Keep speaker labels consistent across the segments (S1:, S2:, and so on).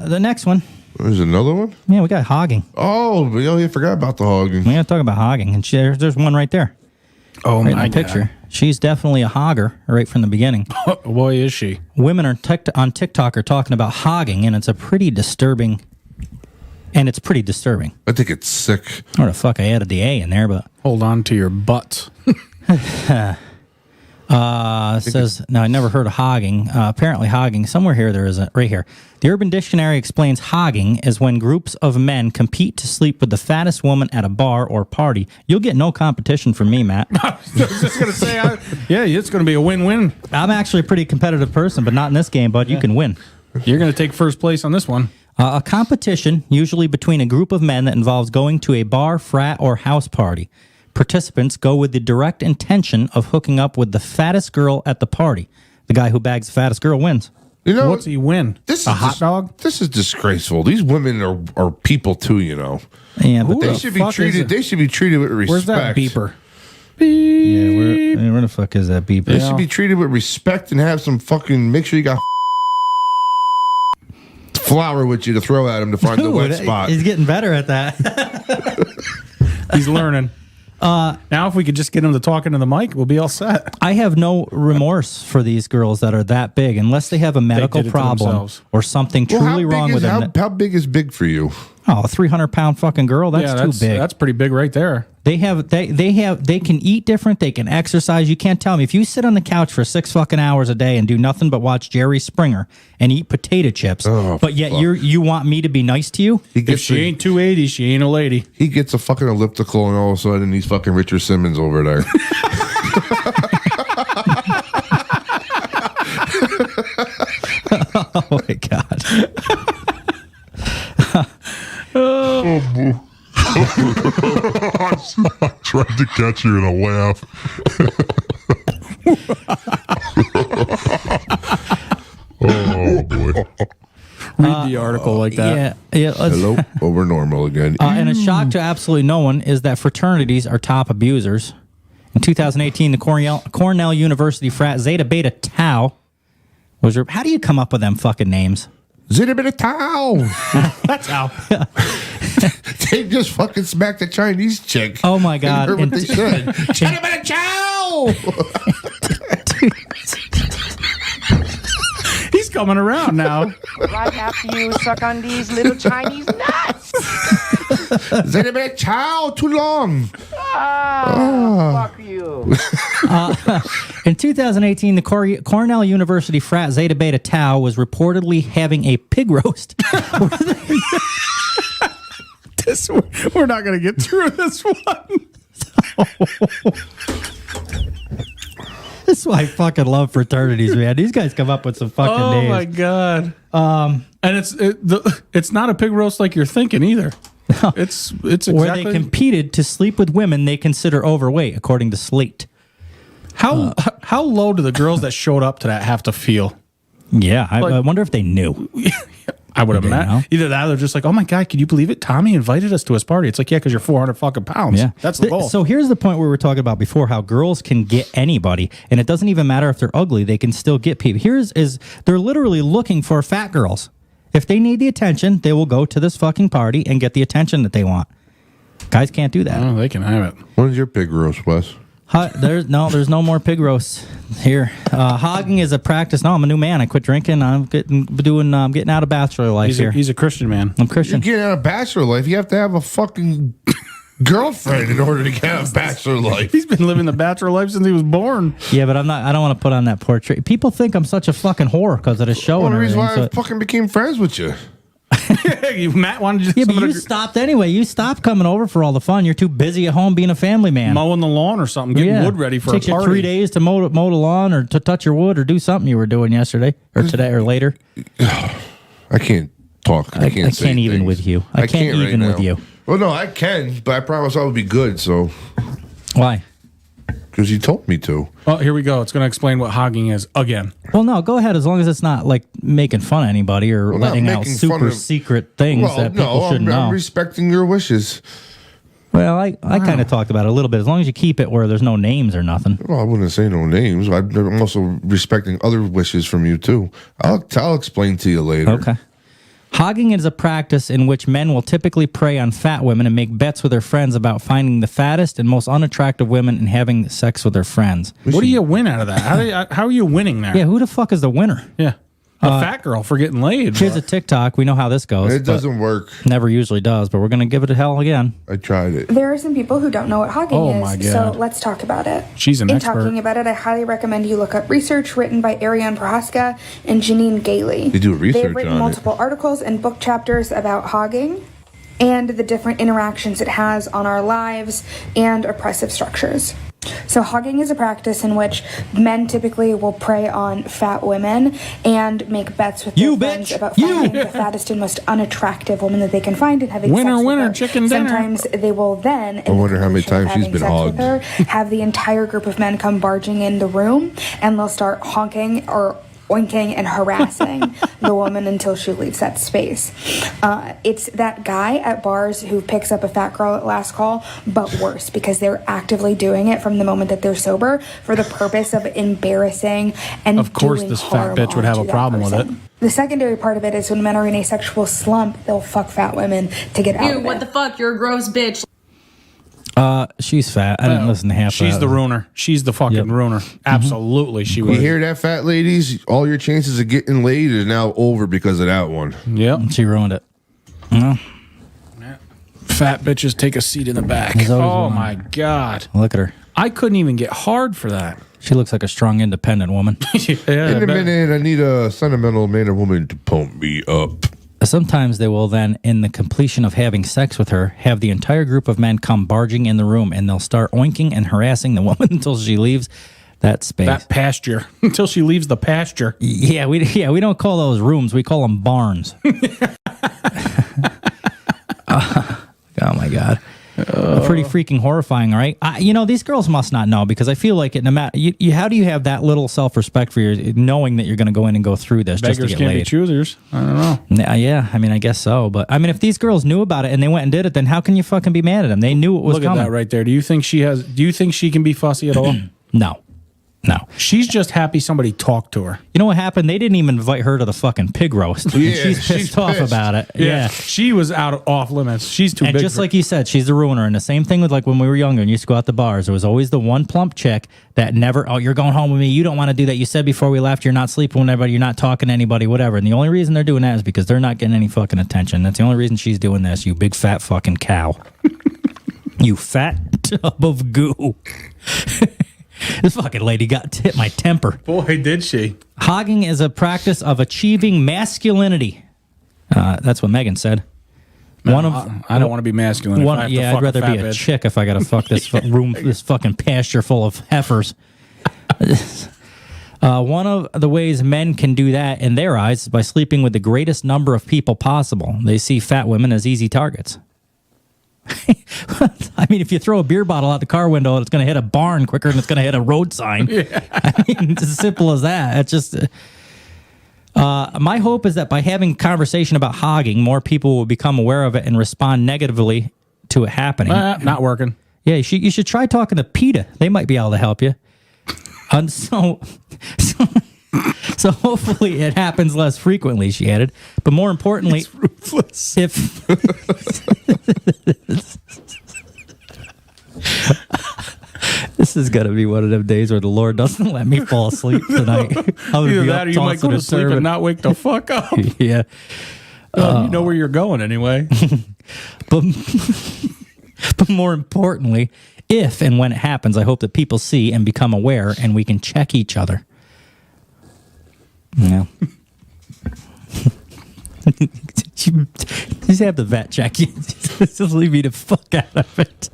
S1: the next one.
S2: There's another one?
S1: Yeah, we got hogging.
S2: Oh, you forgot about the hogging.
S1: We got to talk about hogging. And there's one right there.
S3: Oh,
S1: right
S3: my
S1: in the picture.
S3: God.
S1: She's definitely a hogger right from the beginning.
S3: Boy, is she.
S1: Women on TikTok are talking about hogging, and it's pretty disturbing. I think
S2: it's sick.
S1: Or the fuck, I added the A in there, but...
S3: Hold on to your butts.
S1: Says, no, I never heard of hogging. Apparently hogging, somewhere here there is right here. The Urban Dictionary explains hogging is when groups of men compete to sleep with the fattest woman at a bar or party. You'll get no competition from me, Matt.
S3: I was just going to say, it's going to be a win-win.
S1: I'm actually a pretty competitive person, but not in this game, bud. You can win.
S3: You're going to take first place on this one.
S1: A competition, usually between a group of men that involves going to a bar, frat, or house party. Participants go with the direct intention of hooking up with the fattest girl at the party. The guy who bags the fattest girl wins.
S2: You know,
S3: what's he win? A hot dog?
S2: This is disgraceful. These women are people too, you know.
S1: Yeah, but
S2: They should be treated with respect.
S3: Where's that beeper?
S1: Yeah, where the fuck is that beeper?
S2: They should be treated with respect and have some fucking. Make sure you got flour with you to throw at him to find the wet spot.
S1: He's getting better at that.
S3: He's learning. Now, if we could just get him to talk into the mic, we'll be all set.
S1: I have no remorse for these girls that are that big, unless they have a medical problem or something truly wrong with them.
S2: How big is big for you?
S1: Oh, a 300-pound fucking girl. That's too big.
S3: That's pretty big right there.
S1: They can eat different. They can exercise. You can't tell me if you sit on the couch for 6 fucking hours a day and do nothing but watch Jerry Springer and eat potato chips, but yet you want me to be nice to you?
S3: If she ain't 280, she ain't a lady.
S2: He gets a fucking elliptical, and all of a sudden he's fucking Richard Simmons over there.
S1: Oh my God.
S4: I tried to catch you in a laugh. Oh boy.
S3: Read the article like that.
S1: Yeah.
S2: Hello, over normal again.
S1: And a shock to absolutely no one is that fraternities are top abusers. In 2018, the Cornell University frat Zeta Beta Tau was. How do you come up with them fucking names?
S2: Zeta Beta Tau.
S3: That's how.
S2: They just fucking smacked the Chinese chick.
S1: Oh my God!
S2: Heard what they said. Zeta Beta Tau.
S3: He's coming around now.
S5: Right after you suck on these little Chinese nuts.
S2: Zeta Beta Tau. Too long.
S5: Fuck you.
S1: In 2018, the Cornell University frat Zeta Beta Tau was reportedly having a pig roast.
S3: We're not going to get through this one.
S1: That's why I fucking love fraternities, man. These guys come up with some fucking names.
S3: Oh my God. And it's not a pig roast like you're thinking either.
S1: No.
S3: It's exactly
S1: where they competed to sleep with women they consider overweight, according to Slate.
S3: How low do the girls that showed up to that have to feel?
S1: Yeah, I wonder if they knew.
S3: I would have met. Either that or they're just like, oh my God, can you believe it? Tommy invited us to his party. It's like, yeah, because you're 400 fucking pounds.
S1: Yeah.
S3: That's the goal.
S1: So here's the point we were talking about before, how girls can get anybody, and it doesn't even matter if they're ugly, they can still get people. They're literally looking for fat girls. If they need the attention, they will go to this fucking party and get the attention that they want. Guys can't do that.
S3: Oh, they can have it.
S2: When's your pig roast, Wes?
S1: There's no more pig roasts here. Hogging is a practice. No, I'm a new man. I quit drinking. I'm getting out of bachelor life here.
S3: He's a Christian man.
S1: I'm Christian.
S2: You get out of bachelor life, you have to have a fucking girlfriend in order to get out of bachelor life.
S3: He's been living the bachelor life since he was born.
S1: Yeah, but I don't want to put on that portrait. People think I'm such a fucking whore because of the show.
S2: One
S1: and
S2: of the reasons
S1: everything.
S2: why I fucking became friends with you.
S3: Matt wanted you.
S1: Yeah, but you stopped anyway. You stopped coming over for all the fun. You're too busy at home being a family man.
S3: Mowing the lawn or something, getting wood ready for
S1: Takes
S3: a party.
S1: you 3 days to mow the lawn or to touch your wood or do something you were doing yesterday or today or later.
S2: I can't talk. I can't
S1: even with you. I can't even with you.
S2: Well, no, I can, but I promise I will be good. So
S1: why?
S2: Because you told me to.
S3: Oh, here we go. It's going to explain what hogging is again.
S1: Well, no, go ahead. As long as it's not like making fun of anybody or letting out super secret things that people shouldn't know.
S2: I'm respecting your wishes.
S1: Well, I kind of talked about it a little bit. As long as you keep it where there's no names or nothing.
S2: Well, I wouldn't say no names. I'm also respecting other wishes from you too. I'll explain to you later.
S1: Okay. Hogging is a practice in which men will typically prey on fat women and make bets with their friends about finding the fattest and most unattractive women and having sex with their friends.
S3: What do you win out of that? How are you winning there?
S1: Yeah, who the fuck is the winner?
S3: Yeah. A fat girl for getting laid.
S1: Here's a TikTok. We know how this goes.
S2: It doesn't work.
S1: Never usually does, but we're going to give it a hell again.
S2: I tried it.
S6: There are some people who don't know what hogging
S3: Oh
S6: is,
S3: my God.
S6: so let's talk about it.
S3: She's an
S6: In
S3: expert.
S6: talking about it, I highly recommend you look up research written by Ariane Prohaska and Janine Gailey.
S2: They do research
S6: They've written
S2: on it.
S6: multiple articles and book chapters about hogging and the different interactions it has on our lives and oppressive structures. So hogging is a practice in which men typically will prey on fat women and make bets with their friends about finding the fattest and most unattractive woman that they can find and having
S3: Winner,
S6: sex with
S3: winner,
S6: her.
S3: chicken dinner.
S6: Sometimes they will then,
S2: I wonder how many times she's been hogged.
S6: her, have the entire group of men come barging in the room and they'll start honking or oinking and harassing the woman until she leaves that space. It's that guy at bars who picks up a fat girl at last call, but worse, because they're actively doing it from the moment that they're sober for the purpose of embarrassing and
S3: Of course
S6: doing
S3: this fat
S6: harm
S3: bitch would have
S6: onto
S3: a
S6: that
S3: problem with
S6: person. The secondary part of it is when men are in a sexual slump, they'll fuck fat women to get out
S7: Ew,
S6: of
S7: what
S6: it.
S7: the fuck? You're a gross bitch.
S1: She's fat. I didn't listen to half of
S3: She's
S1: that.
S3: the ruiner. She's the fucking ruiner. Absolutely, she
S2: You
S3: was.
S2: hear that, fat ladies? All your chances of getting laid is now over because of that one.
S3: Yep.
S1: She ruined it.
S3: Fat bitches take a seat in the back.
S1: There's always
S3: Oh
S1: one.
S3: my God.
S1: Look at her.
S3: I couldn't even get hard for that.
S1: She looks like a strong, independent woman.
S3: Yeah,
S2: In a minute, I need a sentimental man or woman to pump me up.
S1: Sometimes they will then, in the completion of having sex with her, have the entire group of men come barging in the room and they'll start oinking and harassing the woman until she leaves that space.
S3: that pasture until she leaves the pasture.
S1: Yeah, we don't call those rooms. We call them barns. Oh my God. Pretty freaking horrifying, right? These girls must not know because I feel like it. No matter, how do you have that little self-respect for your knowing that you're going to go in and go through this just to
S3: Beggars
S1: get
S3: can't be
S1: laid?
S3: choosers. I don't know.
S1: Yeah, I mean, I guess so. But I mean, if these girls knew about it and they went and did it, then how can you fucking be mad at them? They knew it was
S3: Look
S1: coming.
S3: at that right there. Do you think she can be fussy at all?
S1: No.
S3: She's just happy somebody talked to her.
S1: You know what happened? They didn't even invite her to the fucking pig roast.
S2: Yeah,
S1: she's pissed off
S2: pissed.
S1: about it. Yeah.
S3: She was off limits. She's too
S1: And
S3: big.
S1: just
S3: for-
S1: like you said, she's the ruiner. And the same thing with like when we were younger and used to go out to bars. There was always the one plump chick that never, oh, you're going home with me. You don't want to do that. You said before we left, you're not sleeping with anybody. You're not talking to anybody, whatever. And the only reason they're doing that is because they're not getting any fucking attention. That's the only reason she's doing this, you big fat fucking cow. You fat tub of goo. This fucking lady hit my temper.
S3: Boy, did she.
S1: Hogging is a practice of achieving masculinity. That's what Megan said.
S3: I don't want to be masculine. If I have to
S1: I'd
S3: fuck
S1: rather
S3: fat
S1: be a
S3: bitch.
S1: chick if I got to fuck this room, this fucking pasture full of heifers. One of the ways men can do that in their eyes is by sleeping with the greatest number of people possible. They see fat women as easy targets. I mean, if you throw a beer bottle out the car window, it's going to hit a barn quicker than it's going to hit a road sign. Yeah. I mean, it's as simple as that. It's just... my hope is that by having a conversation about hogging, more people will become aware of it and respond negatively to it happening.
S3: Not working.
S1: Yeah, you should try talking to PETA. They might be able to help you. And so hopefully it happens less frequently, she added. But more importantly,
S3: Ruthless.
S1: if this is gonna be one of them days where the Lord doesn't let me fall asleep tonight. I'm gonna
S3: Either
S1: be
S3: that
S1: up
S3: or you might
S1: tossing
S3: go
S1: and
S3: to sleep
S1: turning.
S3: and not wake the fuck up.
S1: Yeah.
S3: You know where you're going anyway.
S1: But more importantly, if and when it happens, I hope that people see and become aware and we can check each other. Yeah. Just have the vet check you. Just leave me the fuck out of it.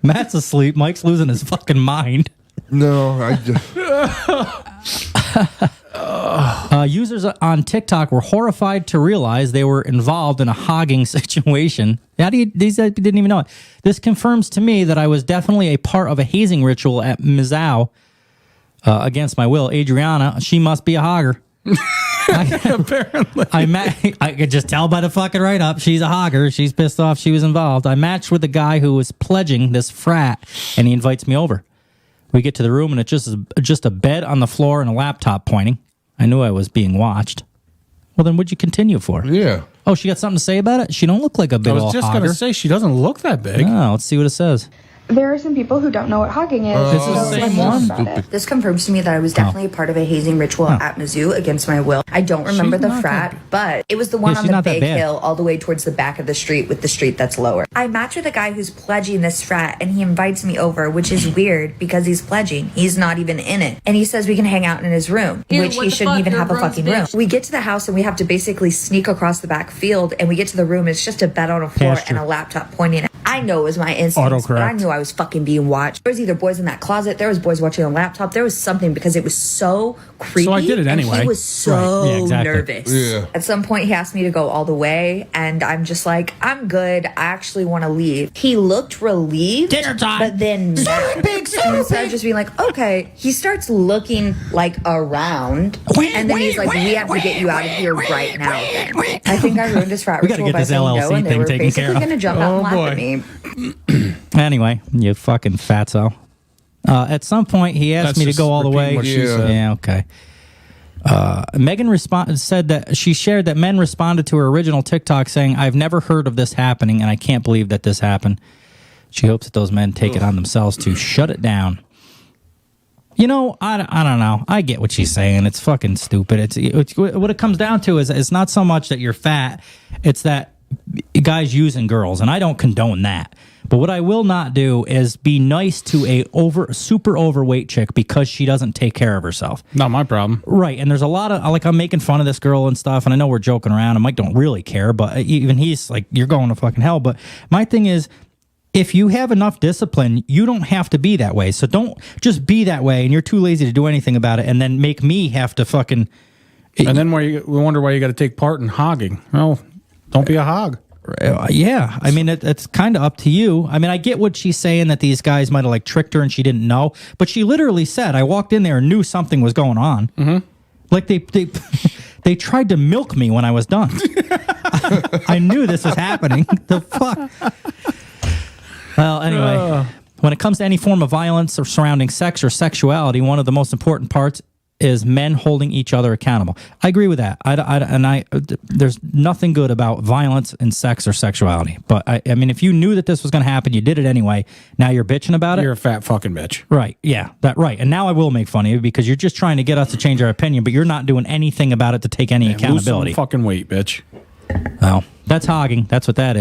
S1: Matt's asleep. Mike's losing his fucking mind.
S2: No, I just...
S1: Users on TikTok were horrified to realize they were involved in a hogging situation. These didn't even know it. This confirms to me that I was definitely a part of a hazing ritual at Mizou against my will. Adriana, she must be a hogger.
S3: Apparently.
S1: I could just tell by the fucking write-up. She's a hogger. She's pissed off she was involved. I matched with the guy who was pledging this frat, and he invites me over. We get to the room, and it's just a bed on the floor and a laptop pointing. I knew I was being watched. Well, then what'd you continue for?
S2: Yeah.
S1: Oh, she got something to say about it? She don't look like a big
S3: I
S1: old
S3: was just going
S1: hogger.
S3: to say, she doesn't look that big.
S1: Oh, let's see what it says.
S6: There are some people who don't know what hogging is.
S1: This is the same
S6: let's
S1: one?
S6: talk about it.
S7: This confirms to me that I was definitely a part of a hazing ritual at Mizzou against my will. I don't remember
S1: She's
S7: the
S1: not
S7: frat, but it was the one
S1: Yeah,
S7: on
S1: she's
S7: the
S1: not that
S7: big
S1: bad.
S7: hill all the way towards the back of the street with the street that's lower. I match with a guy who's pledging this frat and he invites me over, which is weird because he's pledging. He's not even in it. And he says we can hang out in his room, which he shouldn't even have a fucking room. We get to the house and we have to basically sneak across the back field and we get to the room. It's just a bed on a floor
S1: Pasture.
S7: and a laptop pointing. I know it was my instincts, but I
S3: Autocorrect.
S7: knew I was fucking being watched. There was either boys in that closet, there was boys watching on a laptop, there was something because it was so creepy.
S3: So I did it
S7: and
S3: anyway.
S7: he was so
S1: Right. Yeah, exactly.
S7: nervous.
S2: Yeah.
S7: At some point, he asked me to go all the way, and I'm just like, I'm good. I actually want to leave. He looked relieved,
S1: Dinner time.
S7: but then
S1: Pig,
S7: and instead of just being like, okay, he starts looking like around, and then he's like, we have to get you out of here right now. Then. I think I ruined his frat
S1: We gotta
S7: ritual
S1: get
S7: by
S1: this
S7: saying no,
S1: LLC
S7: and they
S1: thing
S7: were
S1: taken care
S7: basically
S1: of.
S7: going to jump out and laugh
S3: boy.
S7: at me.
S1: Anyway, you fucking fatso. At some point, he asked
S3: That's
S1: me to
S3: just
S1: go all the way.
S3: repeating what she said.
S1: Yeah, okay. Megan said that she shared that men responded to her original TikTok saying, I've never heard of this happening, and I can't believe that this happened. She hopes that those men take it on themselves to shut it down. You know, I don't know. I get what she's saying. It's fucking stupid. It's what it comes down to is it's not so much that you're fat. It's that guys using girls, and I don't condone that. But what I will not do is be nice to a super overweight chick because she doesn't take care of herself.
S3: Not my problem.
S1: Right, and there's a lot of, like, I'm making fun of this girl and stuff, and I know we're joking around, and Mike don't really care, but even he's like, you're going to fucking hell. But my thing is, if you have enough discipline, you don't have to be that way. So don't just be that way, and you're too lazy to do anything about it, and then make me have to fucking...
S3: And then we wonder why you got to take part in hogging. Well, don't be a hog.
S1: Yeah, I mean, it's kind of up to you. I mean, I get what she's saying, that these guys might have like tricked her and she didn't know, but she literally said, I walked in there and knew something was going on. Mm-hmm. Like they they tried to milk me when I was done. I knew this was happening. The fuck? Well, anyway, when it comes to any form of violence or surrounding sex or sexuality, one of the most important parts is men holding each other accountable. I agree with that. There's nothing good about violence in sex or sexuality. But I mean, if you knew that this was going to happen, you did it anyway. Now you're bitching about it.
S3: You're a fat fucking bitch.
S1: Right. Yeah. Right. And now I will make fun of you because you're just trying to get us to change our opinion, but you're not doing anything about it to take any
S3: Lose some
S1: accountability.
S3: fucking weight, bitch.
S1: Well, that's hogging. That's what that is.